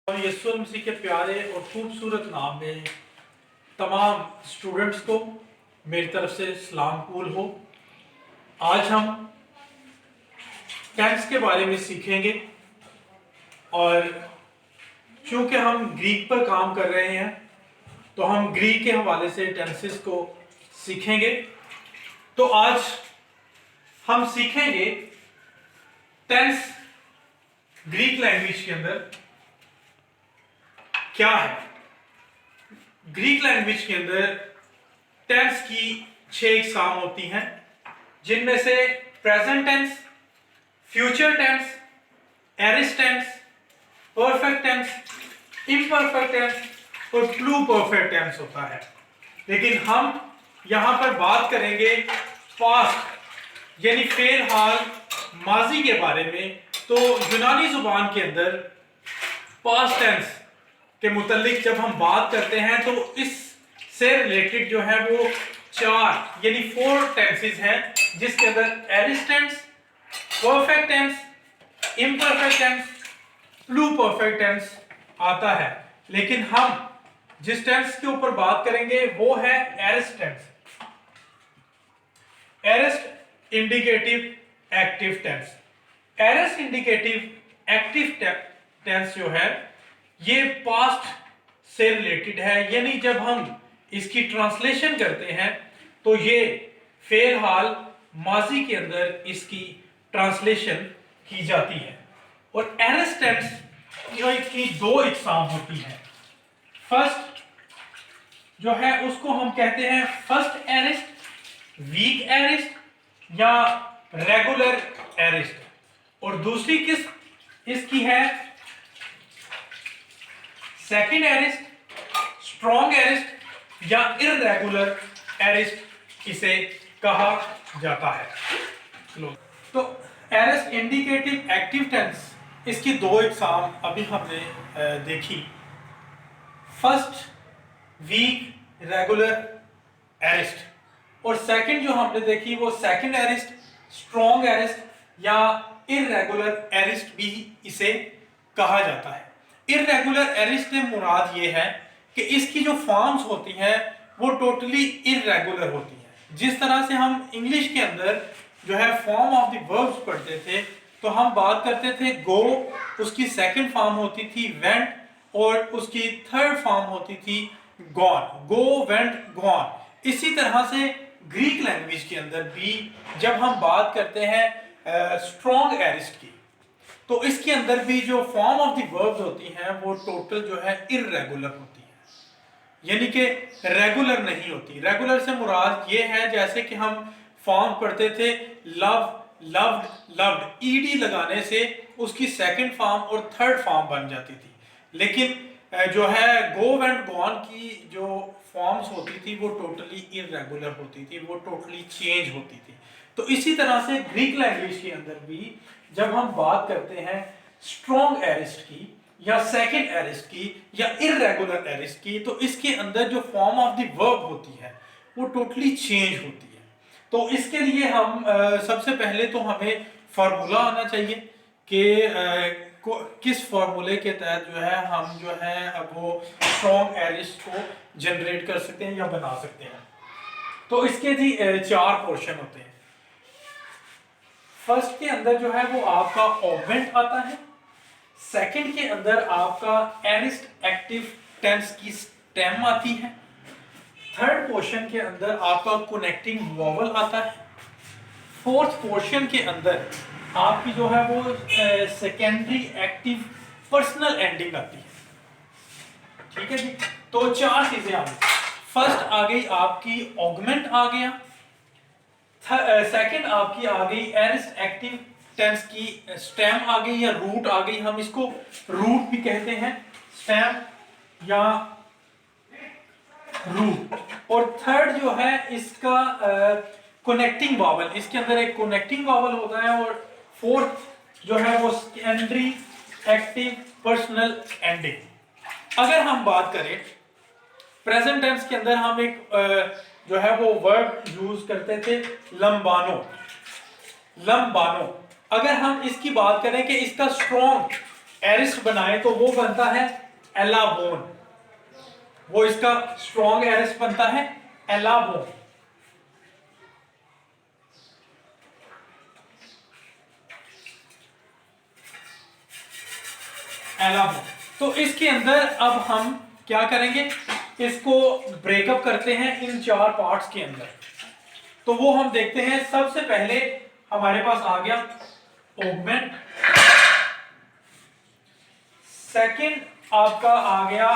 और यीशु मसीह के प्यारे और खूबसूरत नाम में तमाम स्टूडेंट्स को मेरी तरफ से सलाम कबूल हो। आज हम टेंस के बारे में सीखेंगे और चूंकि हम ग्रीक पर काम कर रहे हैं तो हम ग्रीक के हवाले से टेंसेस को सीखेंगे। तो आज हम सीखेंगे टेंस ग्रीक लैंग्वेज के अंदर क्या है। ग्रीक लैंग्वेज के अंदर टेंस की 6 इकसाम होती हैं, जिनमें से present tense, future tense, aorist tense, perfect tense, imperfect tense और प्लू परफेक्ट टेंस होता है। लेकिन हम यहां पर बात करेंगे पास्ट यानी फेल हाल माजी के बारे में। तो यूनानी जुबान के अंदर पास्ट टेंस के मुतालिक जब हम बात करते हैं तो इससे रिलेटेड जो है वो 4 यानी 4 टेंसेस हैं, जिसके अंदर aorist tense, perfect tense, imperfect tense, pluperfect tense आता है। लेकिन हम जिस टेंस के ऊपर बात करेंगे वो है aorist tense, aorist indicative active tense. Aorist indicative active tense जो है ये पास्ट से रिलेटेड है, यानी जब हम इसकी ट्रांसलेशन करते हैं तो ये फेल हाल माजी के अंदर इसकी ट्रांसलेशन की जाती है। और एरिस्ट टेंस की 2 इकसाम होती है। फर्स्ट जो है उसको हम कहते हैं फर्स्ट एरिस्ट, वीक एरिस्ट या रेगुलर एरिस्ट, और दूसरी किस इसकी है सेकंड एरिस्ट, स्ट्रॉन्ग एरिस्ट या इररेगुलर एरिस्ट इसे कहा जाता है। तो एरिस्ट इंडिकेटिव एक्टिव टेंस इसकी 2 इकसाम अभी हमने देखी। फर्स्ट वीक रेगुलर एरिस्ट, और सेकंड जो हमने देखी वो सेकंड एरिस्ट, स्ट्रॉन्ग एरिस्ट या इररेगुलर एरिस्ट भी इसे कहा जाता है। इररेगुलर एरिस्ट से मुराद ये है कि इसकी जो फॉर्म्स होती हैं वो टोटली इररेगुलर होती हैं। जिस तरह से हम इंग्लिश के अंदर जो है फॉर्म ऑफ द वर्ब्स पढ़ते थे तो हम बात करते थे गो, उसकी सेकंड फॉर्म होती थी वेंट और उसकी थर्ड फॉर्म होती थी गॉन, गो वेंट गॉन। इसी तरह से ग्रीक लैंग्वेज के अंदर भी जब हम बात करते हैं स्ट्रॉन्ग एरिस्ट की तो इसके अंदर भी जो फॉर्म ऑफ द वर्ब्स होती हैं वो टोटल जो है इररेगुलर होती है, यानी कि रेगुलर नहीं होती। रेगुलर से मुराद ये है जैसे कि हम फॉर्म पढ़ते थे लव, लव्ड, लव्ड, ईडी लगाने से उसकी सेकंड फॉर्म और थर्ड फॉर्म बन जाती थी। लेकिन जो है गो एंड गॉन की जो फॉर्म्स होती थी वो टोटली इररेगुलर होती थी, वो टोटली चेंज होती थी। तो इसी तरह से ग्रीक लैंग्वेज के अंदर भी जब हम बात करते हैं स्ट्रॉन्ग एरिस्ट की या सेकंड एरिस्ट की या इररेगुलर एरिस्ट की तो इसके अंदर जो फॉर्म ऑफ द वर्ब होती है वो टोटली चेंज होती है। तो इसके लिए हम सबसे पहले तो हमें फार्मूला आना चाहिए कि किस फार्मूले के तहत जो है हम जो है अब वो स्ट्रॉन्ग एरिस्ट को जनरेट कर सकते हैं या बना सकते हैं। तो इसके जी 4 पोर्शन होते हैं। फर्स्ट के अंदर जो है वो आपका ऑगमेंट आता है, सेकंड के अंदर आपका एरिस्ट एक्टिव टेंस की स्टेम आती है, थर्ड पोर्शन के अंदर आपका कनेक्टिंग वॉवल आता है, फोर्थ पोर्शन के अंदर आपकी जो है वो सेकेंडरी एक्टिव पर्सनल एंडिंग आती है। ठीक है जी, तो 4 चीजें आ गई। फर्स्ट आ गई आपकी ऑगमेंट आ गया, सेकंड आपकी आ गई एरिस्ट एक्टिव टेंस की स्टेम आ गई या रूट आ गई, हम इसको रूट भी कहते हैं, स्टेम या रूट। और थर्ड जो है इसका कनेक्टिंग वावल, इसके अंदर एक कनेक्टिंग वावल होता है। और फोर्थ जो है वो सेकेंडरी एक्टिव पर्सनल एंडिंग। अगर हम बात करें प्रेजेंट टेंस के अंदर हम एक जो है वो वर्ब यूज करते थे लंबानो, लंबानो। अगर हम इसकी बात करें कि इसका स्ट्रॉन्ग एरिस्ट बनाए तो वो बनता है एलाबोन, वो इसका स्ट्रॉन्ग एरिस्ट बनता है एलाबोन। एलाबोन। तो इसके अंदर अब हम क्या करेंगे, इसको ब्रेकअप करते हैं इन 4 पार्ट्स के अंदर। तो वो हम देखते हैं। सबसे पहले हमारे पास आ गया ऑगमेंट, सेकंड आपका आ गया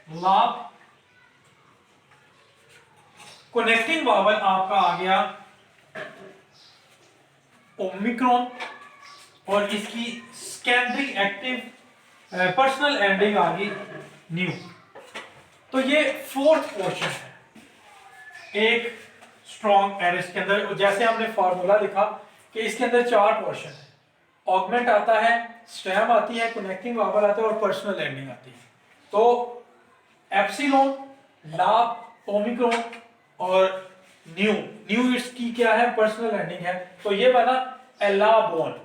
लाभ, कनेक्टिंग वावल आपका आ गया ओमिक्रॉन, और इसकी सेकेंडरी एक्टिव पर्सनल एंडिंग आ गई न्यू। तो ये 4th पोर्शन है एक स्ट्रॉन्ग एरिस्ट के अंदर। जैसे हमने फार्मूला लिखा कि इसके अंदर 4 पोर्शन है, ऑगमेंट आता है, स्टेम आती है, कनेक्टिंग वावल आता है और पर्सनल एंडिंग आती है। तो एप्सिलॉन, लाभ, ओमिक्रॉन और न्यू, न्यू इसकी क्या है, पर्सनल एंडिंग है। तो ये बना एलाबोन,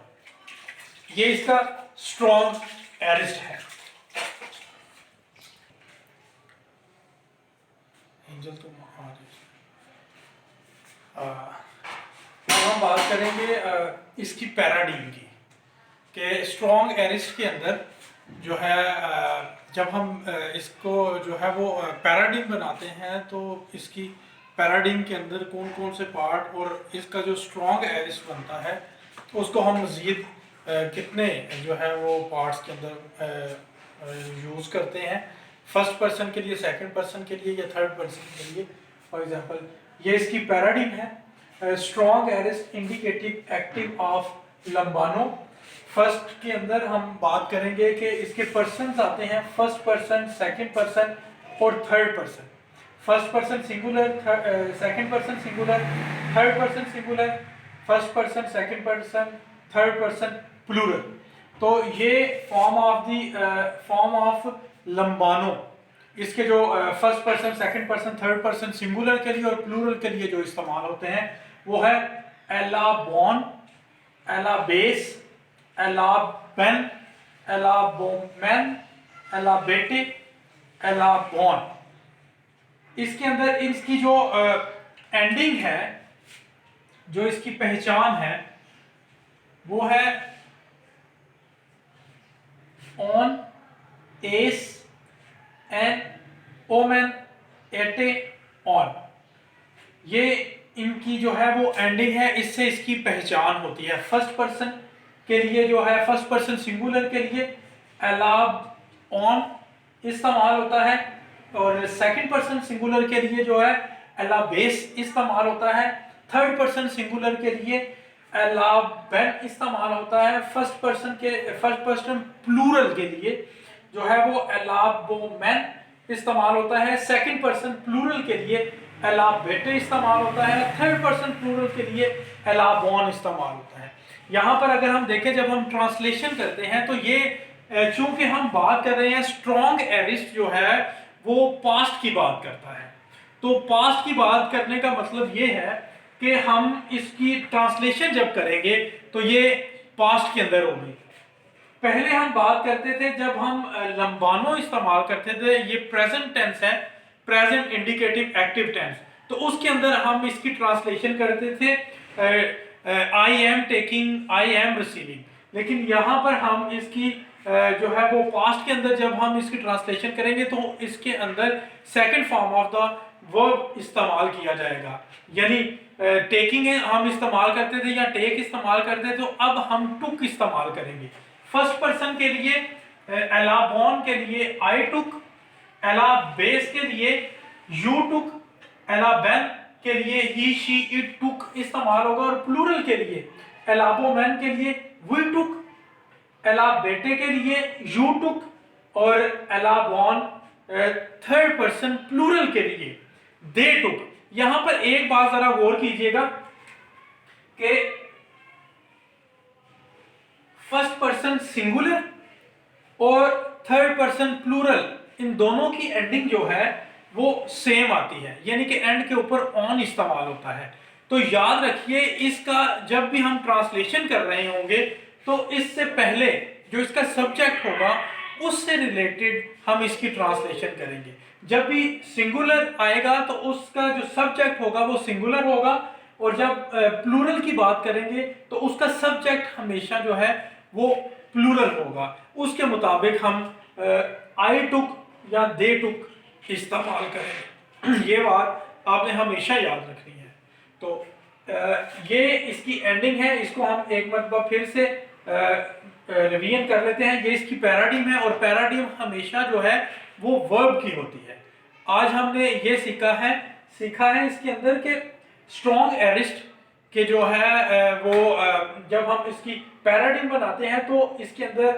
ये इसका स्ट्रॉन्ग एरिस्ट है। एंजल तुम हम बात करेंगे इसकी पैराडीन की, कि स्ट्रॉन्ग एरिस्ट के अंदर जो है जब हम इसको जो है वो पैराडीन बनाते हैं तो इसकी पैराडीन के अंदर कौन कौन से पार्ट और इसका जो स्ट्रॉन्ग एरिस्ट बनता है तो उसको हम मज़ीद कितने जो है वो पार्ट्स के अंदर यूज़ करते हैं, फर्स्ट पर्सन के लिए, सेकंड पर्सन के लिए या थर्ड पर्सन के लिए। फॉर एग्जांपल ये इसकी पैराडीन है, strong aorist indicative active of लंबानो। फर्स्ट के अंदर हम बात करेंगे कि इसके पर्सन्स आते हैं फर्स्ट पर्सन, सेकंड पर्सन और third person. First person singular, second person singular, third person singular, first person, second person, third person plural. तो ये फॉर्म ऑफ लंबानो, इसके जो first person, second person, third person singular के लिए और plural के लिए जो इस्तेमाल होते हैं वो है एलाबोन, एलाबेस, एलाबेन, एलाबोमेन, एलाबेटे, एलाबोन। इसके अंदर इसकी जो एंडिंग है, जो इसकी पहचान है वो है ऑन, एस, एन, ओमेन, एटे, ऑन। ये इनकी जो है वो एंडिंग है, इससे इसकी पहचान होती है। फर्स्ट पर्सन के लिए जो है, फर्स्ट पर्सन सिंगुलर के लिए एलाब ऑन इस्तेमाल होता है और सेकंड पर्सन सिंगुलर के लिए जो है एलाबेस इस्तेमाल होता है। थर्ड पर्सन सिंगुलर के लिए एलाबेन इस्तेमाल होता है। फर्स्ट पर्सन प्लूरल के लिए जो है वो एलाबोमेन इस्तेमाल होता है। सेकंड पर्सन प्लूरल के लिए एलाबेटे इस्तेमाल होता है। थर्ड पर्सन प्लूरल के लिए एलाबोन इस्तेमाल होता है। यहाँ पर अगर हम देखें, जब हम ट्रांसलेशन करते हैं तो ये चूंकि हम बात कर रहे हैं स्ट्रॉन्ग एरिस्ट जो है वो पास्ट की बात करता है, तो पास्ट की बात करने का मतलब ये है कि हम इसकी ट्रांसलेशन जब करेंगे तो ये पास्ट के अंदर होगी। पहले हम बात करते थे, जब हम लंबानो इस्तेमाल करते थे, ये प्रेजेंट टेंस है, प्रेजेंट इंडिकेटिव एक्टिव टेंस, तो उसके अंदर हम इसकी ट्रांसलेशन करते थे I am taking, I am receiving. लेकिन यहाँ पर हम इसकी जो है वो पास्ट के अंदर जब हम इसकी ट्रांसलेशन करेंगे तो इसके अंदर second form of the verb इस्तेमाल किया जाएगा। यानी टेकिंग हम इस्तेमाल करते थे या टेक इस्तेमाल करते थे, तो अब हम टुक इस्तेमाल करेंगे। फर्स्ट पर्सन के लिए एलाबोन के लिए आई टुक, एलाबेस के लिए यू टुक, एलाबेन के लिए ही, शी, इट, टुक इस्तेमाल होगा और प्लूरल के लिए एलाबोमेन के लिए वी टुक, एलाबेटे के लिए यू टुक और एलाबोन थर्ड पर्सन प्लूरल के लिए दे टुक। यहां पर एक बात जरा गौर कीजिएगा कि फर्स्ट पर्सन सिंगुलर और थर्ड पर्सन प्लूरल, इन दोनों की एंडिंग जो है वो सेम आती है, यानी कि एंड के ऊपर ऑन इस्तेमाल होता है। तो याद रखिए, इसका जब भी हम ट्रांसलेशन कर रहे होंगे तो इससे पहले जो इसका सब्जेक्ट होगा उससे रिलेटेड हम इसकी ट्रांसलेशन करेंगे। जब भी सिंगुलर आएगा तो उसका जो सब्जेक्ट होगा वो सिंगुलर होगा, और जब प्लूरल की बात करेंगे तो उसका सब्जेक्ट हमेशा जो है वो प्लूरल होगा। उसके मुताबिक हम आई टुक या दे टुक इस्तेमाल करेंगे। ये बात आपने हमेशा याद रखनी है। तो ये इसकी एंडिंग है, इसको हम एक मरतबा फिर से रिवीजन कर लेते हैं। ये इसकी पैराडिम है, और पैराडिम हमेशा जो है वो वर्ब की होती है। आज हमने ये सीखा है इसके अंदर के स्ट्रॉन्ग एरिस्ट के जो है वो जब हम इसकी पैराडिम बनाते हैं तो इसके अंदर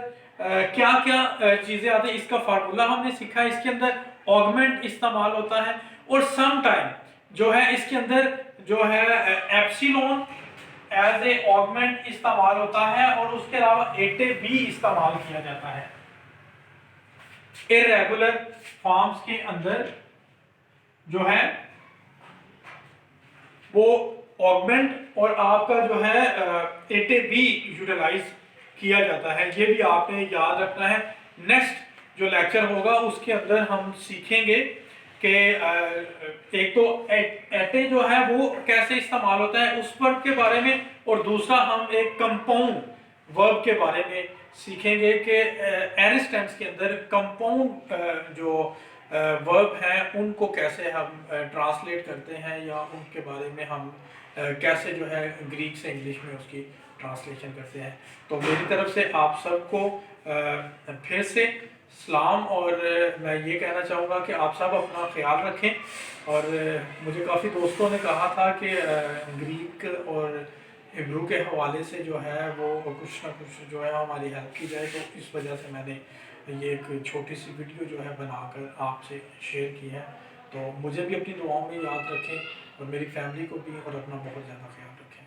क्या क्या चीजें आती हैं, इसका फार्मूला हमने सीखा है। इसके अंदर ऑगमेंट इस्तेमाल होता है, और सम टाइम जो है इसके अंदर जो है एप्सिलॉन एज ए ऑगमेंट इस्तेमाल होता है, और उसके अलावा एटे भी इस्तेमाल किया जाता है। इर्रेगुलर फॉर्म्स के अंदर जो है वो ऑगमेंट और आपका जो है एटे भी यूटिलाइज किया जाता है। ये भी आपने याद रखना है। नेक्स्ट जो लेक्चर होगा उसके अंदर हम सीखेंगे कि एक तो एटे जो है वो कैसे इस्तेमाल होता है उस वर्ब के बारे में, और दूसरा हम एक कंपाउंड वर्ब के बारे में सीखेंगे कि एरिस्ट टेंस के अंदर कंपाउंड जो वर्ब हैं उनको कैसे हम ट्रांसलेट करते हैं, या उनके बारे में हम कैसे जो है ग्रीक से इंग्लिश में उसकी ट्रांसलेशन करते हैं। तो मेरी तरफ से आप सबको फिर से सलाम, और मैं ये कहना चाहूँगा कि आप सब अपना ख्याल रखें। और मुझे काफ़ी दोस्तों ने कहा था कि ग्रीक और हिब्रू के हवाले से जो है वो कुछ ना कुछ जो है हमारी हेल्प की जाए, तो इस वजह से मैंने ये एक छोटी सी वीडियो जो है बनाकर आपसे शेयर की है। तो मुझे भी अपनी दुआओं में याद रखें, और मेरी फैमिली को भी, और अपना बहुत ज़्यादा ख्याल रखें।